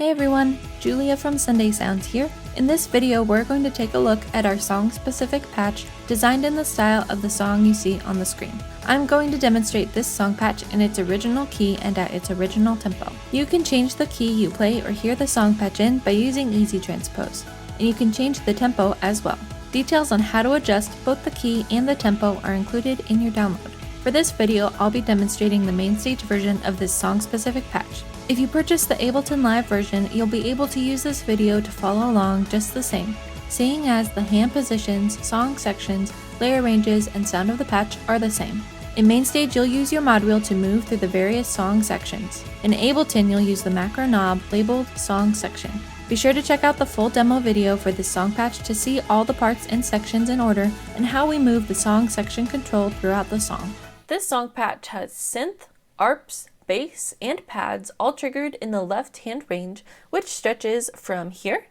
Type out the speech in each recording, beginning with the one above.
Hey everyone, Julia from Sunday Sounds here. In this video, we're going to take a look at our song-specific patch designed in the style of the song you see on the screen. I'm going to demonstrate this song patch in its original key and at its original tempo. You can change the key you play or hear the song patch in by using Easy Transpose, and you can change the tempo as well. Details on how to adjust both the key and the tempo are included in your download. For this video, I'll be demonstrating the MainStage version of this song-specific patch. If you purchase the Ableton Live version, you'll be able to use this video to follow along just the same, seeing as the hand positions, song sections, layer ranges, and sound of the patch are the same. In MainStage, you'll use your mod wheel to move through the various song sections. In Ableton, you'll use the macro knob labeled Song Section. Be sure to check out the full demo video for this song patch to see all the parts and sections in order and how we move the song section control throughout the song. This song patch has synth, arps, bass, and pads all triggered in the left hand range, which stretches from here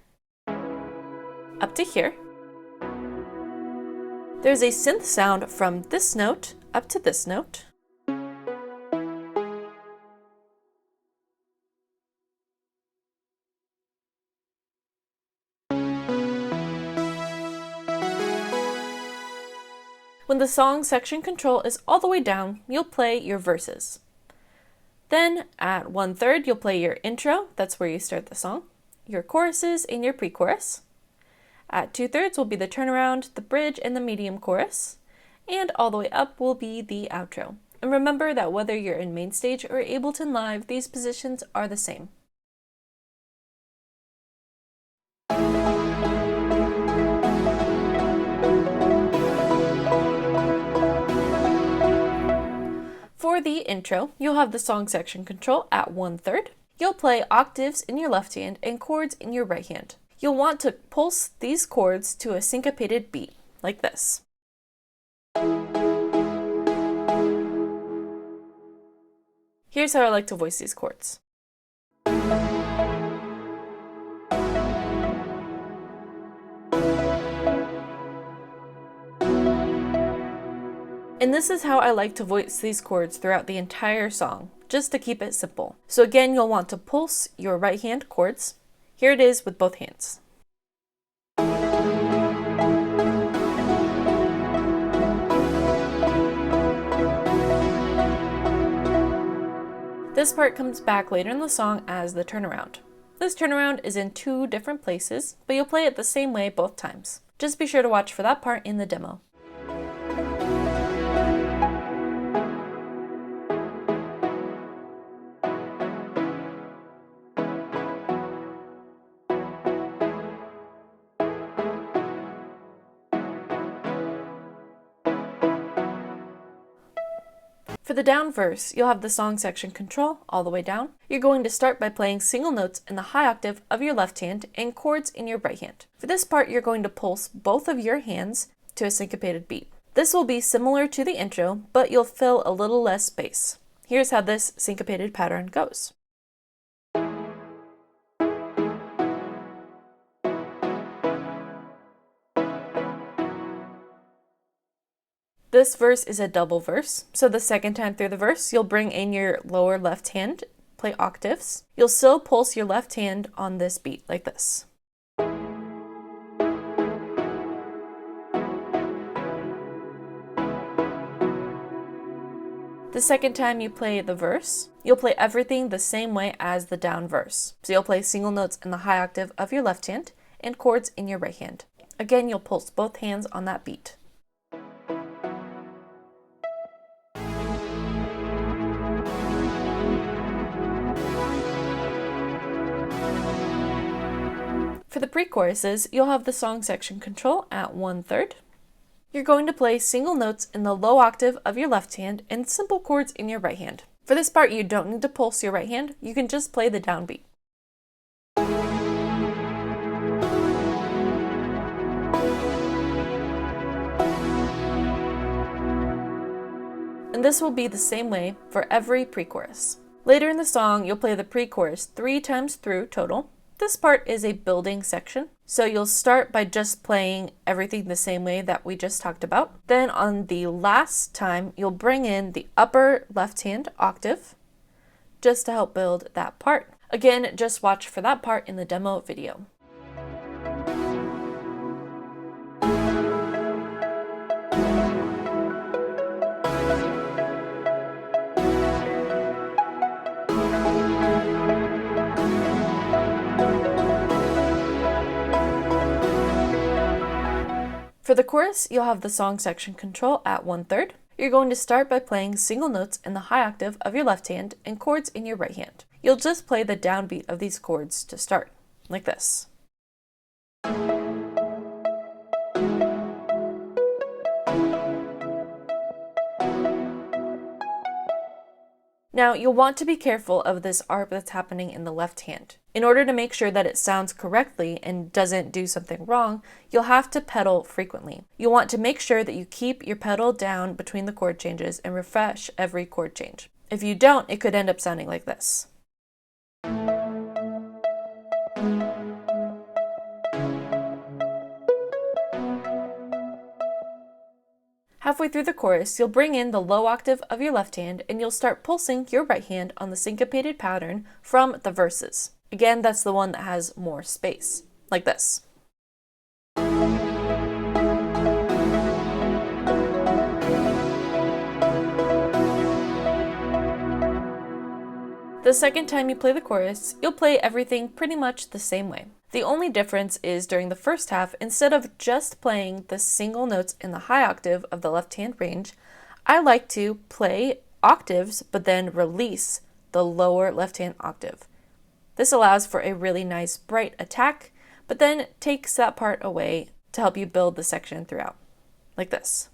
up to here. There's a synth sound from this note up to this note. When the song section control is all the way down, you'll play your verses. Then at 1/3, you'll play your intro, that's where you start the song, your choruses, and your pre-chorus. At 2/3 will be the turnaround, the bridge, and the medium chorus. And all the way up will be the outro. And remember that whether you're in MainStage or Ableton Live, these positions are the same. For the intro, you'll have the song section control at 1/3. You'll play octaves in your left hand and chords in your right hand. You'll want to pulse these chords to a syncopated beat, like this. Here's how I like to voice these chords. And this is how I like to voice these chords throughout the entire song, just to keep it simple. So again, you'll want to pulse your right hand chords. Here it is with both hands. This part comes back later in the song as the turnaround. This turnaround is in two different places, but you'll play it the same way both times. Just be sure to watch for that part in the demo. For the down verse, you'll have the song section control all the way down. You're going to start by playing single notes in the high octave of your left hand and chords in your right hand. For this part, you're going to pulse both of your hands to a syncopated beat. This will be similar to the intro, but you'll fill a little less space. Here's how this syncopated pattern goes. This verse is a double verse, so the second time through the verse, you'll bring in your lower left hand, play octaves. You'll still pulse your left hand on this beat, like this. The second time you play the verse, you'll play everything the same way as the down verse. So you'll play single notes in the high octave of your left hand and chords in your right hand. Again, you'll pulse both hands on that beat. For the pre-choruses, you'll have the song section control at 1/3. You're going to play single notes in the low octave of your left hand and simple chords in your right hand. For this part, you don't need to pulse your right hand, you can just play the downbeat. And this will be the same way for every pre-chorus. Later in the song, you'll play the pre-chorus 3 times through total. This part is a building section, so you'll start by just playing everything the same way that we just talked about. Then on the last time, you'll bring in the upper left hand octave, just to help build that part. Again, just watch for that part in the demo video. For the chorus, you'll have the song section control at 1/3. You're going to start by playing single notes in the high octave of your left hand and chords in your right hand. You'll just play the downbeat of these chords to start, like this. Now, you'll want to be careful of this arp that's happening in the left hand. In order to make sure that it sounds correctly and doesn't do something wrong, you'll have to pedal frequently. You'll want to make sure that you keep your pedal down between the chord changes and refresh every chord change. If you don't, it could end up sounding like this. Halfway through the chorus, you'll bring in the low octave of your left hand and you'll start pulsing your right hand on the syncopated pattern from the verses. Again, that's the one that has more space, like this. The second time you play the chorus, you'll play everything pretty much the same way. The only difference is during the first half, instead of just playing the single notes in the high octave of the left hand range, I like to play octaves but then release the lower left hand octave. This allows for a really nice bright attack, but then takes that part away to help you build the section throughout, like this.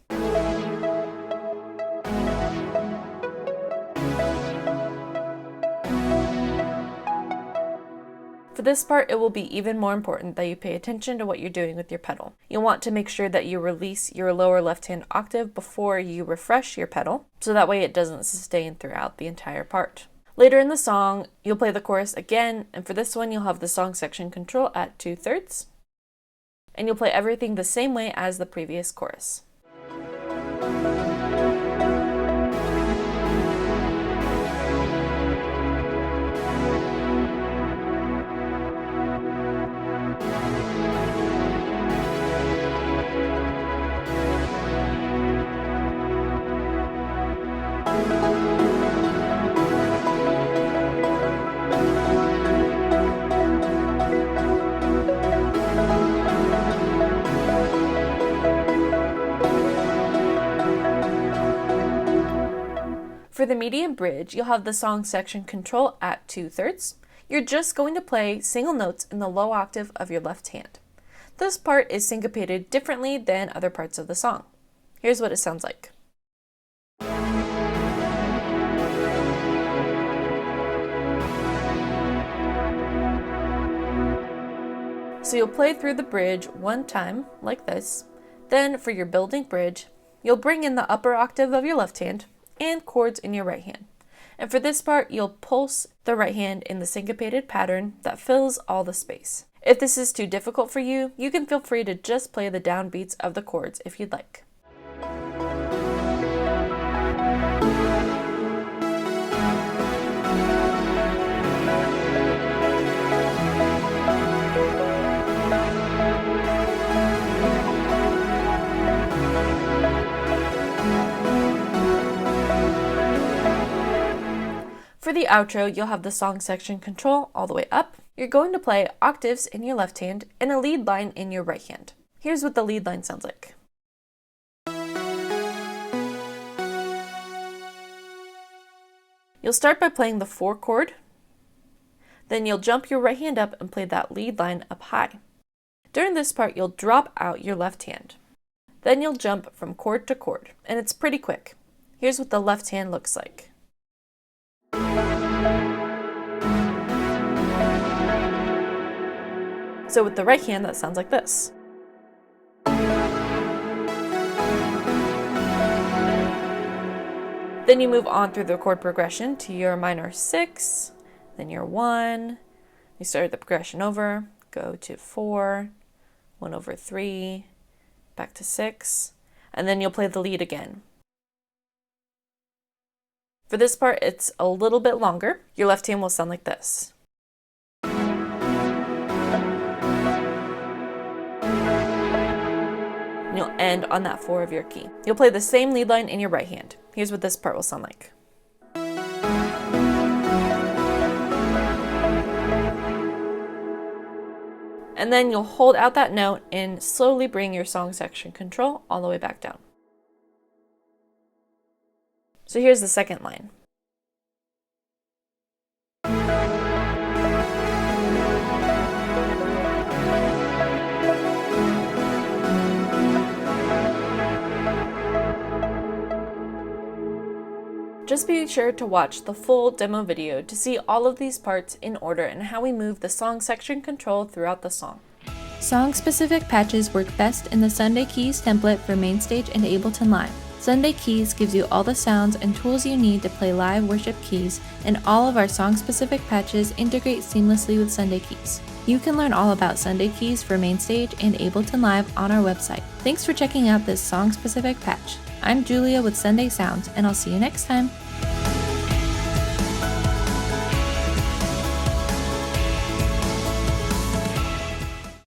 For this part, it will be even more important that you pay attention to what you're doing with your pedal. You'll want to make sure that you release your lower left-hand octave before you refresh your pedal, so that way it doesn't sustain throughout the entire part. Later in the song, you'll play the chorus again, and for this one, you'll have the song section control at 2/3, and you'll play everything the same way as the previous chorus. For the medium bridge, you'll have the song section control at 2/3. You're just going to play single notes in the low octave of your left hand. This part is syncopated differently than other parts of the song. Here's what it sounds like. So you'll play through the bridge one time, like this. Then for your building bridge, you'll bring in the upper octave of your left hand and chords in your right hand. And for this part, you'll pulse the right hand in the syncopated pattern that fills all the space. If this is too difficult for you, you can feel free to just play the downbeats of the chords if you'd like. For the outro, you'll have the song section control all the way up. You're going to play octaves in your left hand and a lead line in your right hand. Here's what the lead line sounds like. You'll start by playing the 4 chord, then you'll jump your right hand up and play that lead line up high. During this part, you'll drop out your left hand. Then you'll jump from chord to chord, and it's pretty quick. Here's what the left hand looks like. So with the right hand, that sounds like this. Then you move on through the chord progression to your minor 6, then your 1, you start the progression over, go to 4, 1 over 3, back to 6, and then you'll play the lead again. For this part, it's a little bit longer. Your left hand will sound like this. and you'll end on that 4 of your key. You'll play the same lead line in your right hand. Here's what this part will sound like. And then you'll hold out that note and slowly bring your song section control all the way back down. So here's the second line. Just be sure to watch the full demo video to see all of these parts in order and how we move the song section control throughout the song. Song-specific patches work best in the Sunday Keys template for MainStage and Ableton Live. Sunday Keys gives you all the sounds and tools you need to play live worship keys, and all of our song-specific patches integrate seamlessly with Sunday Keys. You can learn all about Sunday Keys for MainStage and Ableton Live on our website. Thanks for checking out this song-specific patch. I'm Julia with Sunday Sounds, and I'll see you next time.